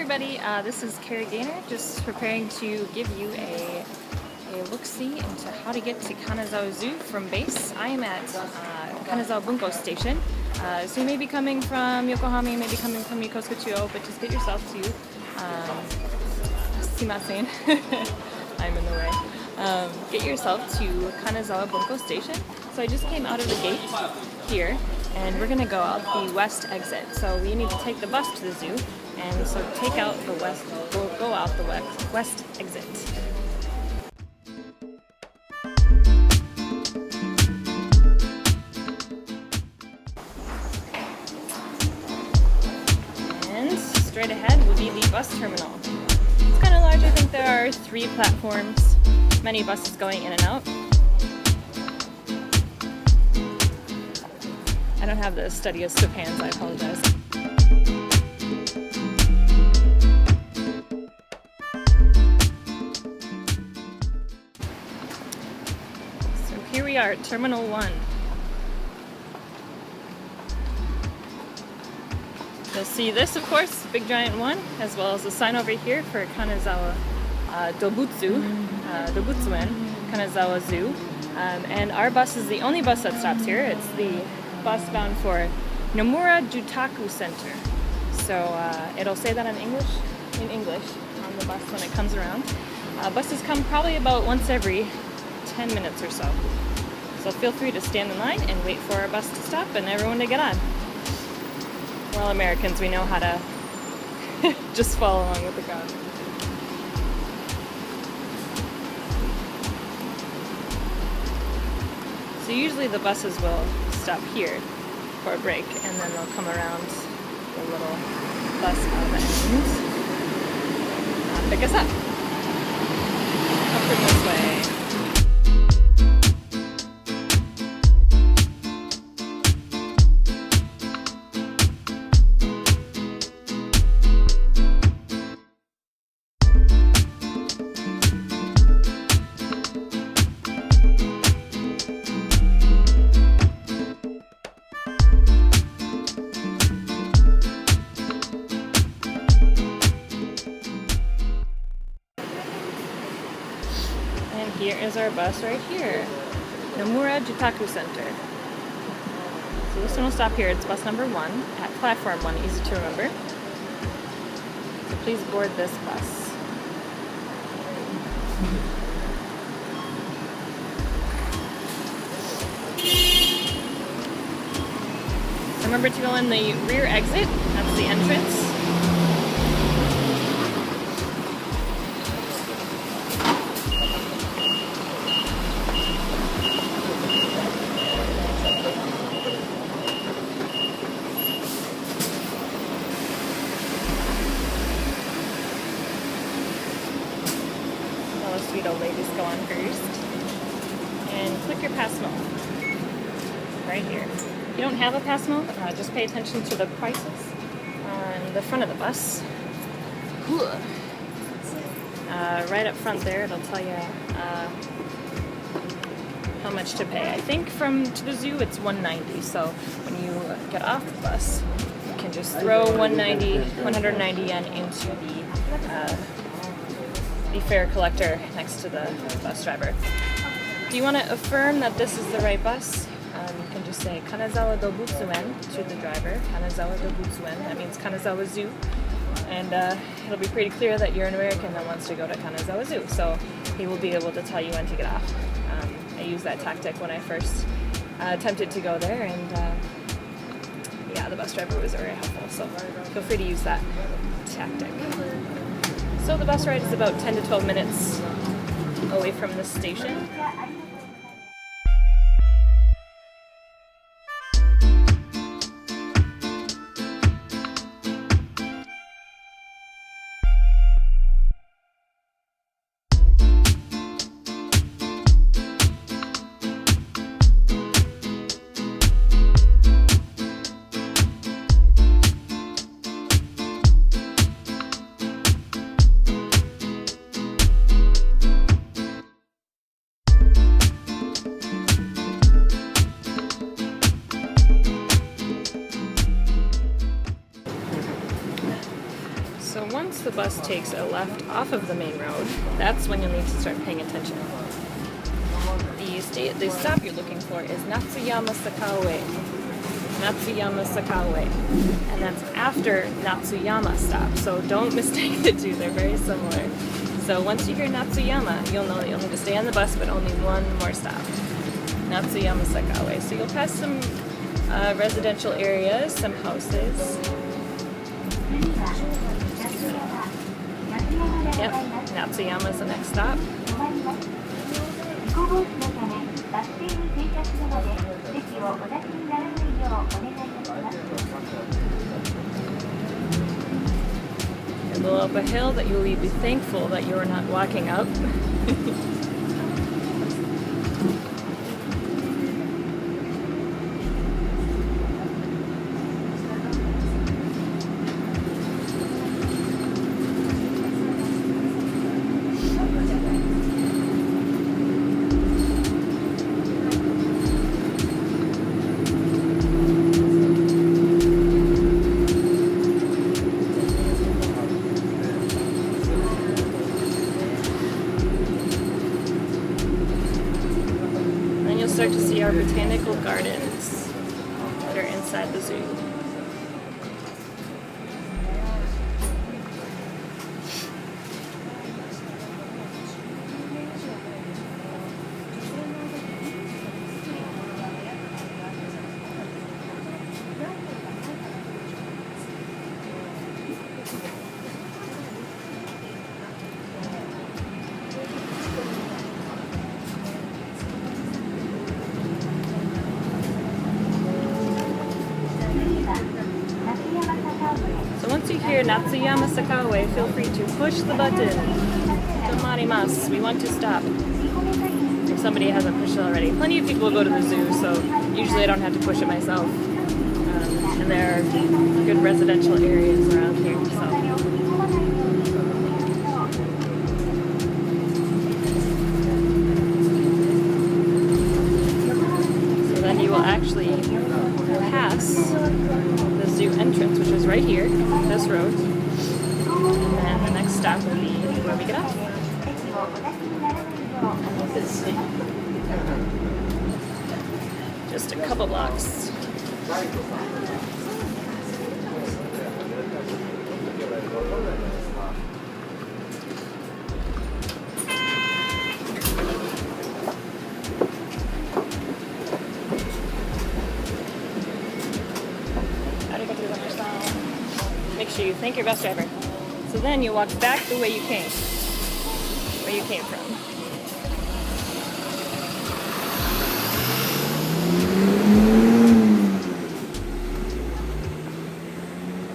everybody, this is Carrie Gaynor, just preparing to give you a look-see into how to get to Kanazawa Zoo from base. I am at Kanazawa Bunko Station, so you may be coming from Yokohama, you may be coming from Yokosuka, but just get yourself to, simasen, I'm in the way, get yourself to Kanazawa Bunko Station. So I just came out of the gate here, and we're going to go out the west exit. So we need to take the bus to the zoo, and so take out the west, go out the west exit. And straight ahead will be the bus terminal. It's kind of large. I think there are 3 platforms, many buses going in and out. I don't have the steadiest of hands, I apologize. So here we are at Terminal 1. You'll see this, of course, big giant one, as well as a sign over here for Kanazawa Dobutsuen, Kanazawa Zoo. And our bus is the only bus that stops here. It's the bus bound for Nomura Jutaku Center. So it'll say that in English on the bus when it comes around. Buses come probably about once every 10 minutes or so. So feel free to stand in line and wait for our bus to stop and everyone to get on. We're all Americans, we know how to just follow along with the crowd. So usually the buses will stop here for a break, and then they'll come around the little bus on the end, pick us up. Up from this way. Here is our bus right here, Nomura Jutaku Center. So this one will stop here. It's bus number 1 at platform 1, easy to remember. So please board this bus. Remember to go in the rear exit, that's the entrance. Sweet old ladies go on first, and click your pass mode right here. If you don't have a pass mode, just pay attention to the prices on the front of the bus. Right up front there, it'll tell you how much to pay. I think to the zoo it's $190. So when you get off the bus, you can just throw 190 yen into the fare collector next to the bus driver. If you want to affirm that this is the right bus, you can just say Kanazawa Dobutsuen to the driver. Kanazawa Dobutsuen, that means Kanazawa Zoo. And it'll be pretty clear that you're an American that wants to go to Kanazawa Zoo. So he will be able to tell you when to get off. I used that tactic when I first attempted to go there, and yeah, the bus driver was very helpful. So feel free to use that tactic. So the bus ride is about 10 to 12 minutes away from the station. the bus takes a left off of the main road, that's when you'll need to start paying attention. The stop you're looking for is Natsuyama Sakaue. Natsuyama Sakaue. And that's after Natsuyama stop, so don't mistake the two, they're very similar. So once you hear Natsuyama, you'll know that you'll need to stay on the bus, but only one more stop. Natsuyama Sakaue. So you'll pass some residential areas, some houses. Yep, Natsuyama is the next stop. A little up a hill that you'll be thankful that you're not walking up. Start to see our botanical gardens that are inside the zoo. Once you hear Natsuyama Sakaue, feel free to push the button. Tomarimasu. We want to stop. If somebody hasn't pushed it already. Plenty of people go to the zoo, so usually I don't have to push it myself. And there are good residential areas around here. So then you will actually pass the zoo entrance, which is right here, this road, and then the next stop will be where we get off. Just a couple blocks. Make sure you thank your bus driver. So then you walk back the way you came, where you came from.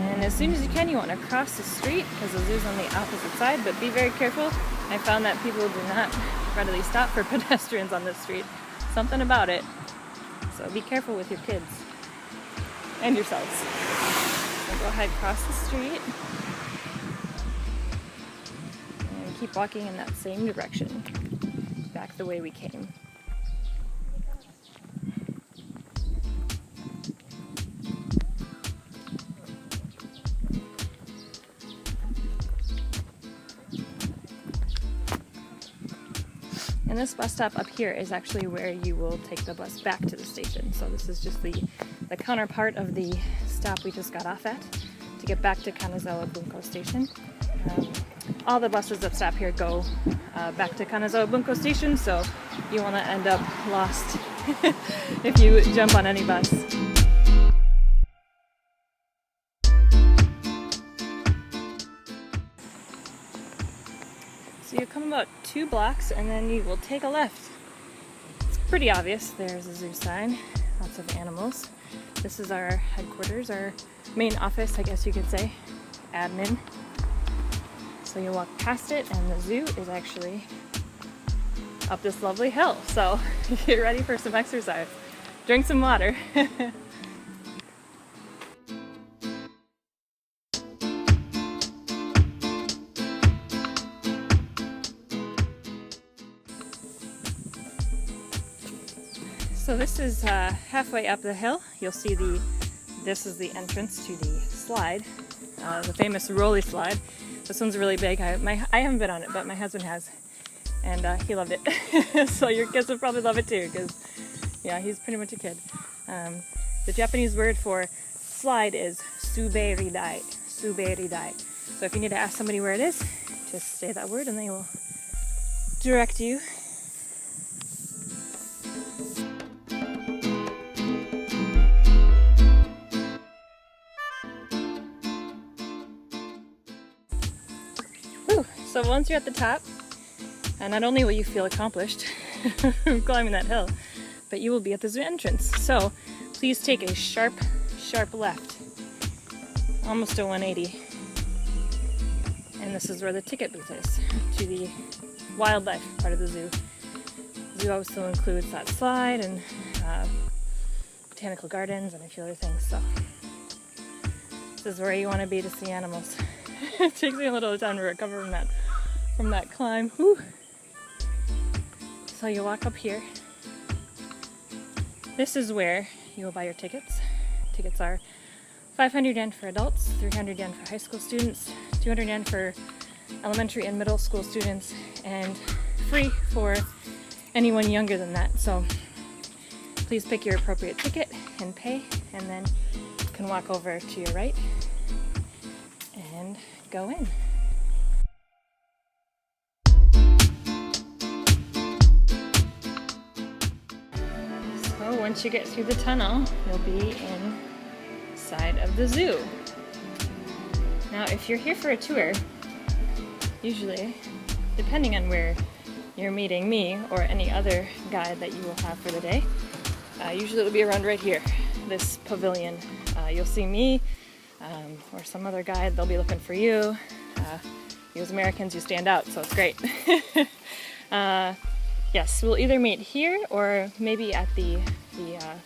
And as soon as you can, you want to cross the street because the zoo's on the opposite side, but be very careful. I found that people do not readily stop for pedestrians on this street. Something about it. So be careful with your kids and yourselves. Go ahead, cross the street, and keep walking in that same direction, back the way we came. And this bus stop up here is actually where you will take the bus back to the station. So this is just the counterpart of the stop we just got off at to get back to Kanazawa Bunko Station. All the buses that stop here go back to Kanazawa Bunko Station, so you want to end up lost if you jump on any bus. So you come about 2 blocks and then you will take a left. It's pretty obvious. There's a zoo sign, lots of animals. This is our headquarters, our main office, I guess you could say, admin. So you walk past it and the zoo is actually up this lovely hill. So get ready for some exercise. Drink some water. So this is halfway up the hill. You'll see this is the entrance to the slide, the famous rolly slide. This one's really big. I haven't been on it, but my husband has, and he loved it. So your kids will probably love it too, because yeah, he's pretty much a kid. The Japanese word for slide is suberidai. Suberidai. So if you need to ask somebody where it is, just say that word and they will direct you. Whew. So once you're at the top, not only will you feel accomplished climbing that hill, but you will be at the zoo entrance. So please take a sharp left, almost a 180. And this is where the ticket booth is, to the wildlife part of the zoo. The zoo also includes that slide and botanical gardens and a few other things. So this is where you want to be to see animals. It takes me a little time to recover from that climb. Whew. So you walk up here. This is where you will buy your tickets. Tickets are 500 yen for adults, 300 yen for high school students, 200 yen for elementary and middle school students, and free for anyone younger than that. So please pick your appropriate ticket and pay, and then you can walk over to your right and go in. So once you get through the tunnel, you'll be inside of the zoo. Now, if you're here for a tour, usually, depending on where you're meeting me or any other guide that you will have for the day, usually it'll be around right here, this pavilion. You'll see me or some other guide. They'll be looking for you. You as Americans, you stand out, so it's great. Yes, we'll either meet here or maybe at the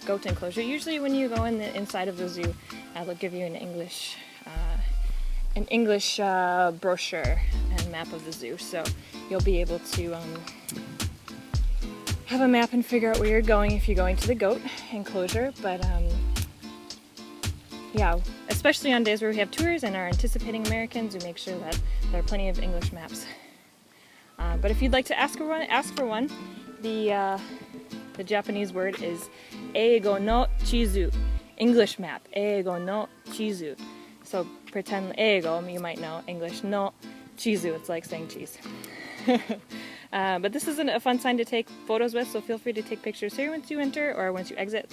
goat enclosure. Usually when you go in the inside of the zoo, they'll give you an English brochure and map of the zoo, so you'll be able to have a map and figure out where you're going if you're going to the goat enclosure. But yeah, especially on days where we have tours and are anticipating Americans, we make sure that there are plenty of English maps. But if you'd like to ask for one. The Japanese word is eigo no chizu, English map, eigo no chizu. So pretend eigo, you might know, English no chizu, it's like saying cheese. But this isn't a fun sign to take photos with, so feel free to take pictures here once you enter, or once you exit,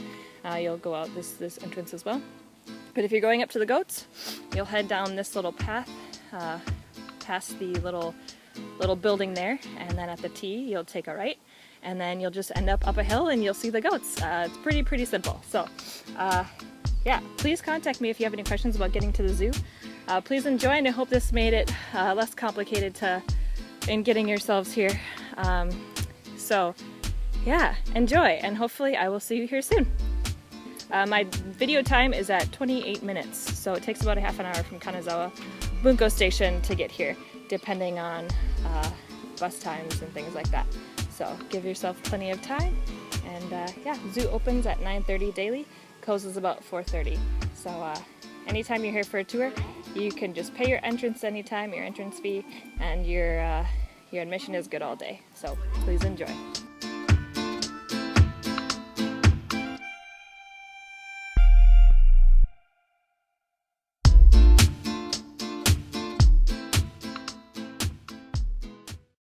you'll go out this entrance as well. But if you're going up to the goats, you'll head down this little path, past the little building there, and then at the T you'll take a right, and then you'll just end up a hill and you'll see the goats. It's pretty simple. So yeah, please contact me if you have any questions about getting to the zoo. Please enjoy, and I hope this made it less complicated in getting yourselves here. So yeah, enjoy, and hopefully I will see you here soon. My video time is at 28 minutes, so it takes about a half an hour from Kanazawa Bunko Station to get here, depending on bus times and things like that. So give yourself plenty of time, and yeah, zoo opens at 9:30 daily, closes about 4:30. So anytime you're here for a tour, you can just pay your entrance anytime, your entrance fee, and your admission is good all day. So please enjoy.